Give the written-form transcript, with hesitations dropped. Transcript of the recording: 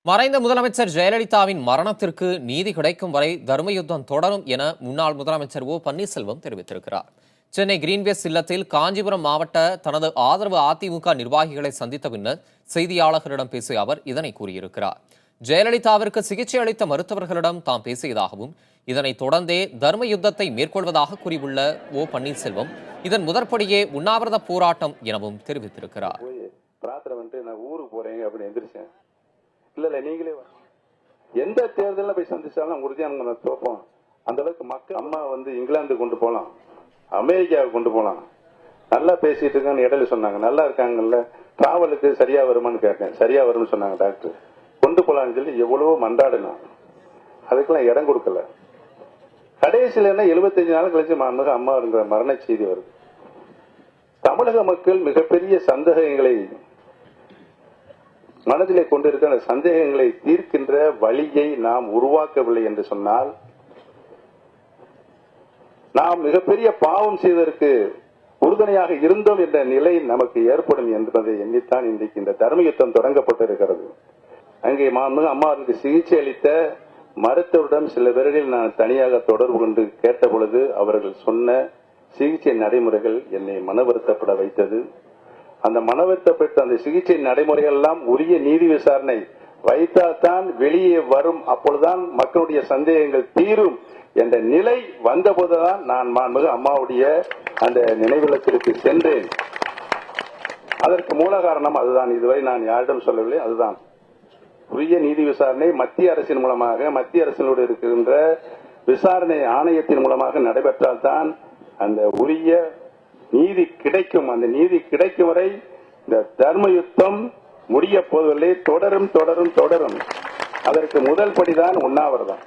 மறைந்த முதலமைச்சர் ஜெயலலிதாவின் மரணத்திற்கு நீதி கிடைக்கும் வரை தர்மயுத்தம் தொடரும் என முன்னாள் முதலமைச்சர் ஓ பன்னீர்செல்வம் தெரிவித்திருக்கிறார். சென்னை கிரீன்வேஸ் இல்லத்தில் காஞ்சிபுரம் மாவட்ட தனது ஆதரவு அதிமுக நிர்வாகிகளை சந்தித்த பின்னர் செய்தியாளர்களிடம் பேசிய அவர் இதனை கூறியிருக்கிறார். ஜெயலலிதாவிற்கு சிகிச்சை அளித்த மருத்துவர்களிடம் தாம் பேசியதாகவும் இதனைத் தொடர்ந்தே தர்ம யுத்தத்தை மேற்கொள்வதாக கூறியுள்ள ஓ பன்னீர்செல்வம் இதன் முதற்படியே உண்ணாவிரத போராட்டம் எனவும் தெரிவித்திருக்கிறார். இல்ல நீங்களே எந்த தேர்தலில் போய் சந்திச்சாலும் உறுதியான தோப்போம். அந்த அளவுக்கு மக்கள் அம்மா இங்கிலாந்து கொண்டு போலாம், அமெரிக்காவுக்கு கொண்டு போலாம். நல்லா பேசிட்டு இருக்கான்னு இடையில சொன்னாங்க. நல்லா இருக்காங்கல்ல, டிராவலுக்கு சரியா வருமானு கேட்டேன். சரியா வரும்னு சொன்னாங்க டாக்டர். கொண்டு போலான்னு சொல்லி எவ்வளவோ மன்றாடினோம். அதுக்கெல்லாம் இடம் கொடுக்கல. கடைசியில 75 நாள் கழிச்சு அம்மா இருக்கிற மரண செய்தி வருது. தமிழக மக்கள் மிகப்பெரிய சந்தேகங்களை மனதிலே கொண்டிருக்கிற சந்தேகங்களை தீர்க்கின்ற வழியை நாம் உருவாக்கவில்லை என்று சொன்னால் நாம் மிகப்பெரிய பாவம் செய்வதற்கு உறுதுணையாக இருந்தோம் என்ற நிலை நமக்கு ஏற்படும் என்பதை எண்ணித்தான் இன்றைக்கு இந்த தர்ம யுத்தம் தொடங்கப்பட்டிருக்கிறது. அங்கே அம்மாவுக்கு சிகிச்சை அளித்த மருத்துவரிடம் சில பேரில் நான் தனியாக தொடர்பு கொண்டு கேட்ட பொழுது அவர்கள் சொன்ன சிகிச்சை நடைமுறைகள் என்னை மன வருத்தப்பட வைத்தது. அந்த மனவருத்தப்பட்ட அந்த சிகிச்சை நடைமுறைகள் எல்லாம் உரிய நீதி விசாரணை வைத்தால்தான் வெளியே வரும், அப்பொழுதுதான் மக்களுடைய சந்தேகங்கள் தீரும் என்ற நிலை வந்தபோதுதான் நான் அம்மாவுடைய அந்த நினைவிடத்திற்கு சென்றேன். அதற்கு மூல காரணம் அதுதான். இதுவரை நான் யாரிடம் சொல்லவில்லை. அதுதான் உரிய நீதி விசாரணை மத்திய அரசின் மூலமாக, மத்திய அரசினோடு இருக்கின்ற விசாரணை ஆணையத்தின் மூலமாக நடைபெற்றால்தான் அந்த உரிய நீதி கிடைக்கும். அந்த நீதி கிடைக்கும் வரை இந்த தர்ம யுத்தம் முடிய போவதில்லை. தொடரும் தொடரும் தொடரும். அதற்கு முதல் படிதான் உண்ணாவிரதம்.